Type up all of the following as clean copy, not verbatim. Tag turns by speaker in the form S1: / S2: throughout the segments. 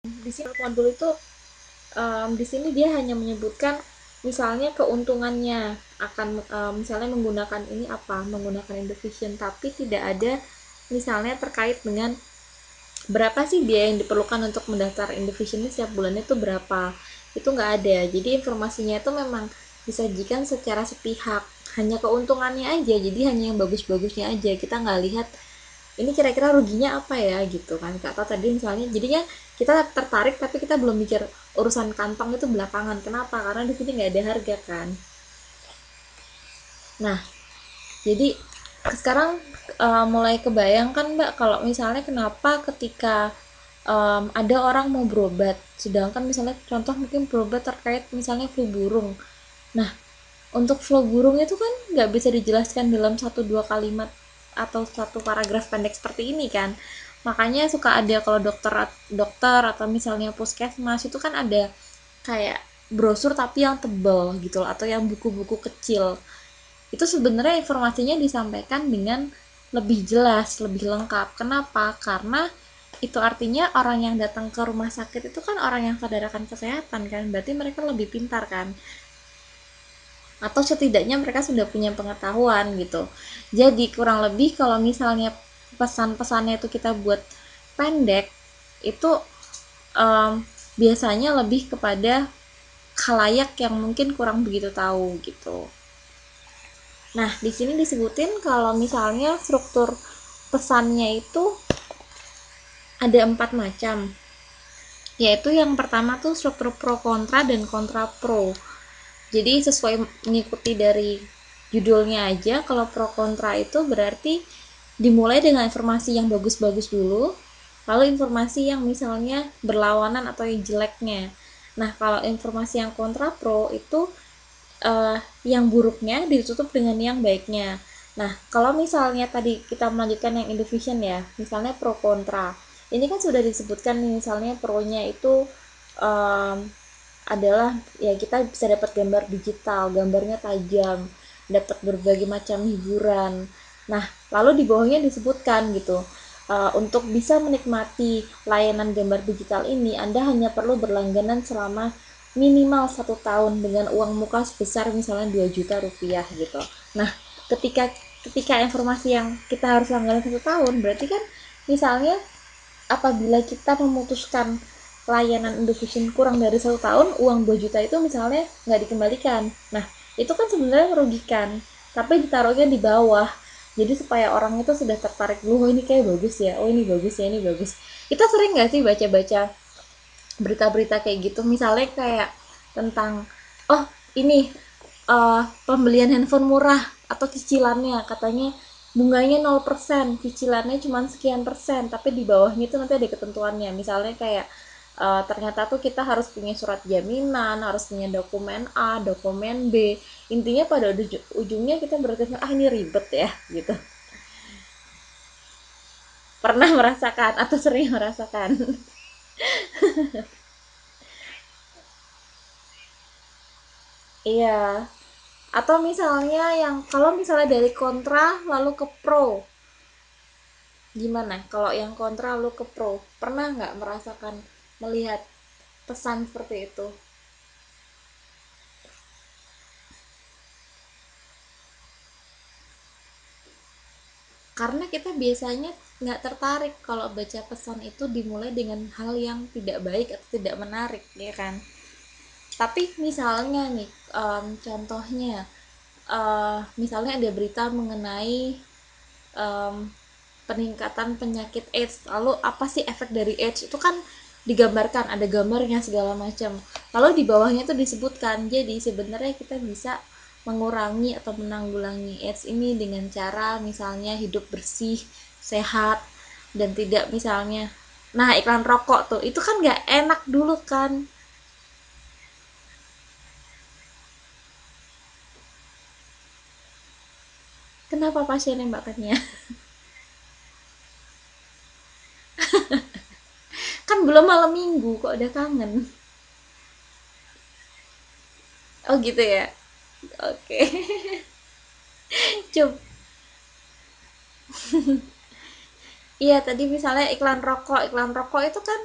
S1: Di sini modul itu di sini dia hanya menyebutkan misalnya keuntungannya akan misalnya menggunakan ini apa, menggunakan Indovision, tapi tidak ada misalnya terkait dengan berapa sih biaya yang diperlukan untuk mendaftar Indovision ini setiap bulannya itu berapa, itu nggak ada. Jadi informasinya itu memang disajikan secara sepihak, hanya keuntungannya aja, jadi hanya yang bagus-bagusnya aja, kita nggak lihat ini kira-kira ruginya apa ya gitu kan kak. Atau tadi misalnya jadinya kita tertarik tapi kita belum mikir urusan kantong itu belakangan, kenapa, karena di sini nggak ada harga kan. Nah, jadi sekarang mulai kebayangkan mbak kalau misalnya kenapa ketika ada orang mau berobat, sedangkan misalnya contoh mungkin berobat terkait misalnya flu burung. Nah, untuk flu burung itu kan nggak bisa dijelaskan dalam satu dua kalimat atau satu paragraf pendek seperti ini kan. Makanya suka ada kalau dokter dokter atau misalnya puskesmas itu kan ada kayak brosur tapi yang tebal gitu loh, atau yang buku-buku kecil. Itu sebenarnya informasinya disampaikan dengan lebih jelas, lebih lengkap. Kenapa? Karena itu artinya orang yang datang ke rumah sakit itu kan orang yang sadar akan kesehatan kan, berarti mereka lebih pintar kan, atau setidaknya mereka sudah punya pengetahuan gitu. Jadi kurang lebih kalau misalnya pesan-pesannya itu kita buat pendek, itu um, biasanya lebih kepada khalayak yang mungkin kurang begitu tahu gitu. Nah, di sini disebutin kalau misalnya struktur pesannya itu ada 4 macam, yaitu yang pertama tuh struktur pro kontra dan kontra pro. Jadi sesuai mengikuti dari judulnya aja, kalau pro kontra itu berarti dimulai dengan informasi yang bagus-bagus dulu, lalu informasi yang misalnya berlawanan atau yang jeleknya. Nah, kalau informasi yang kontra pro itu yang buruknya ditutup dengan yang baiknya. Nah, kalau misalnya tadi kita melanjutkan yang indivision ya, misalnya pro kontra. Ini kan sudah disebutkan nih, misalnya pro-nya itu um, adalah ya kita bisa dapat gambar digital, gambarnya tajam, dapat berbagai macam hiburan. Nah, lalu di bawahnya disebutkan gitu, untuk bisa menikmati layanan gambar digital ini, Anda hanya perlu berlangganan selama minimal 1 tahun dengan uang muka sebesar misalnya 2 juta rupiah gitu. Nah, ketika ketika informasi yang kita harus langganan 1 tahun, berarti kan misalnya apabila kita memutuskan layanan Indovision kurang dari 1 tahun, uang 2 juta itu misalnya nggak dikembalikan. Nah, itu kan sebenarnya merugikan, tapi ditaruhnya di bawah. Jadi supaya orang itu sudah tertarik dulu, oh ini kayak bagus ya, oh ini bagus ya, ini bagus. Kita sering nggak sih baca-baca berita-berita kayak gitu, misalnya kayak tentang, oh ini pembelian handphone murah atau cicilannya katanya bunganya 0%, cicilannya cuma sekian persen, tapi di bawahnya itu nanti ada ketentuannya, misalnya kayak ternyata tuh kita harus punya surat jaminan, harus punya dokumen A, dokumen B. Intinya pada ujungnya kita berarti ah ini ribet ya gitu. Pernah merasakan atau sering merasakan? Iya. Atau misalnya yang kalau misalnya dari kontra lalu ke pro, gimana? Kalau yang kontra lalu ke pro, pernah nggak merasakan melihat pesan seperti itu? Karena kita biasanya nggak tertarik kalau baca pesan itu dimulai dengan hal yang tidak baik atau tidak menarik, ya kan? Tapi misalnya nih, contohnya, misalnya ada berita mengenai em, peningkatan penyakit AIDS, lalu apa sih efek dari AIDS, itu kan digambarkan, ada gambarnya segala macam, lalu di bawahnya tuh disebutkan, jadi sebenarnya kita bisa mengurangi atau menanggulangi AIDS ini dengan cara misalnya hidup bersih, sehat, dan tidak misalnya, nah iklan rokok tuh itu kan nggak enak dulu kan. Kenapa pasiennya mbak Katnya? Kan belum malam minggu kok udah kangen. Oh gitu ya, oke. Coba. Iya tadi misalnya iklan rokok itu kan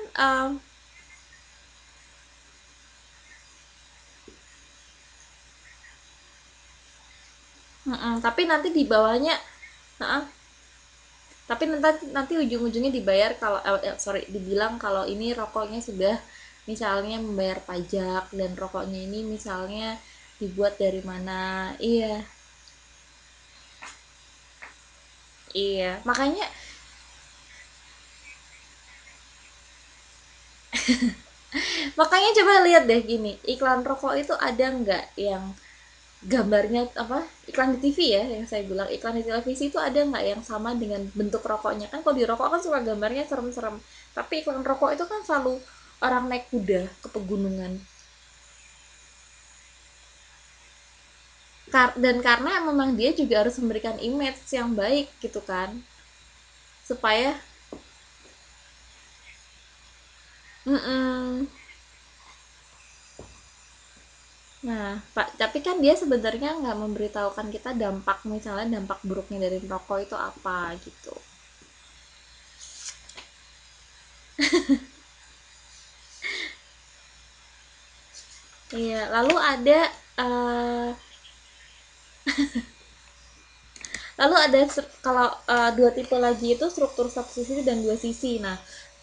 S1: Tapi nanti di bawahnya, heeh, tapi nanti nanti ujung-ujungnya dibayar kalau sorry, dibilang kalau ini rokoknya sudah misalnya membayar pajak dan rokoknya ini misalnya dibuat dari mana. Iya, iya, makanya coba lihat deh gini, iklan rokok itu ada nggak yang gambarnya apa, iklan di TV ya, yang saya bilang iklan di televisi itu ada nggak yang sama dengan bentuk rokoknya? Kan kalau di rokok kan suka gambarnya serem-serem, tapi iklan rokok itu kan selalu orang naik kuda ke pegunungan. Dan karena memang dia juga harus memberikan image yang baik gitu kan, supaya mm nah pak, tapi kan dia sebenarnya nggak memberitahukan kita dampak, misalnya dampak buruknya dari merokok itu apa gitu. Iya, lalu ada eh, lalu ada kalau dua tipe lagi itu struktur satu sisi dan dua sisi. Nah,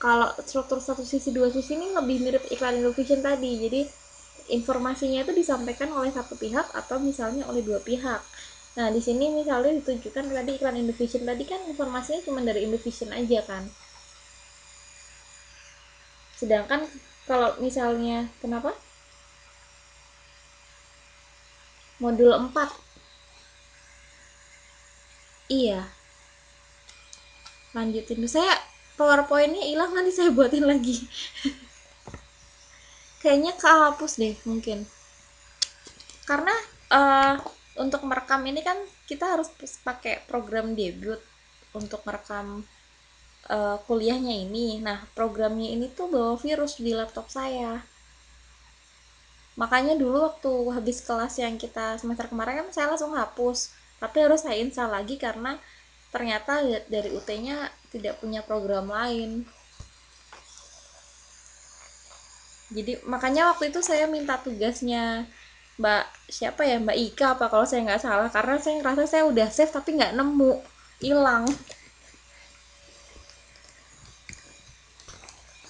S1: kalau struktur satu sisi dua sisi ini lebih mirip iklan Indovision tadi. Jadi informasinya itu disampaikan oleh satu pihak atau misalnya oleh dua pihak. Nah, di sini misalnya ditunjukkan tadi iklan Indovision tadi kan informasinya cuma dari Indovision aja kan. Sedangkan kalau misalnya kenapa? Modul 4. Iya, lanjutin. Saya PowerPoint-nya hilang, nanti saya buatin lagi. Kayaknya kehapus deh mungkin. Karena uh, untuk merekam ini kan kita harus pakai program debut untuk merekam kuliahnya ini. Nah, programnya ini tuh bawa virus di laptop saya. Makanya dulu waktu habis kelas yang kita semester kemarin kan saya langsung hapus. Tapi harus saya install lagi karena ternyata dari UT-nya tidak punya program lain. Jadi makanya waktu itu saya minta tugasnya Mbak siapa ya, Mbak Ika apa kalau saya nggak salah, karena saya ngerasa saya udah save tapi nggak nemu, hilang.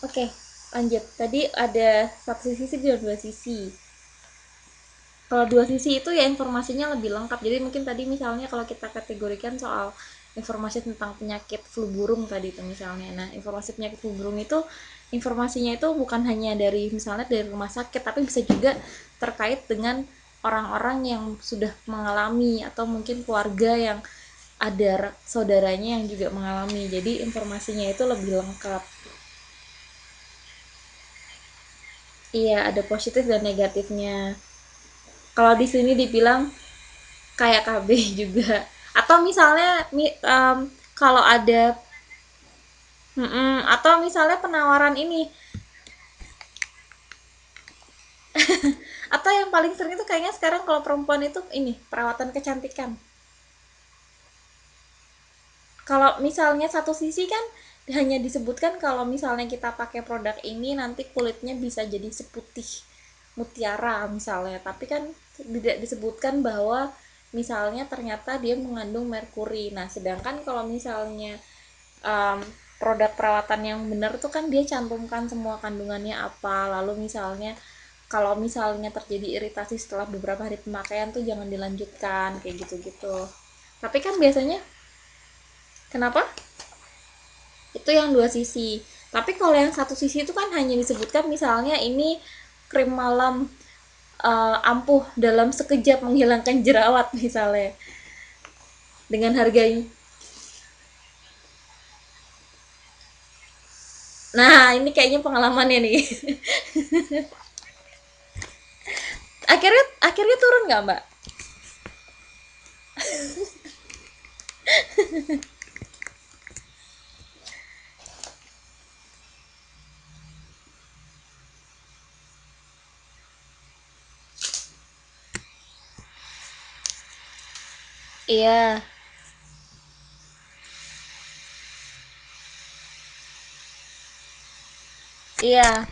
S1: Oke, lanjut. Tadi ada satu sisi dan dua sisi. Kalau dua sisi itu ya informasinya lebih lengkap. Jadi mungkin tadi misalnya kalau kita kategorikan soal informasi tentang penyakit flu burung tadi itu misalnya. Nah, informasi penyakit flu burung itu informasinya itu bukan hanya dari misalnya dari rumah sakit, tapi bisa juga terkait dengan orang-orang yang sudah mengalami atau mungkin keluarga yang ada saudaranya yang juga mengalami. Jadi informasinya itu lebih lengkap. Iya, ada positif dan negatifnya. Kalau di sini dibilang kayak KB juga. Atau misalnya kalau ada atau misalnya penawaran ini, atau yang paling sering itu kayaknya sekarang kalau perempuan itu ini perawatan kecantikan. Kalau misalnya satu sisi kan hanya disebutkan kalau misalnya kita pakai produk ini nanti kulitnya bisa jadi seputih mutiara misalnya, tapi kan tidak disebutkan bahwa misalnya ternyata dia mengandung merkuri. Nah, sedangkan kalau misalnya um, produk perawatan yang benar tuh kan dia cantumkan semua kandungannya apa, lalu misalnya kalau misalnya terjadi iritasi setelah beberapa hari pemakaian tuh jangan dilanjutkan kayak gitu-gitu. Tapi kan biasanya kenapa? Itu yang dua sisi. Tapi kalau yang satu sisi itu kan hanya disebutkan misalnya ini krim malam ampuh dalam sekejap menghilangkan jerawat misalnya dengan harganya. Nah, ini kayaknya pengalamannya nih. akhirnya akhirnya turun nggak Mbak? Iya, iya.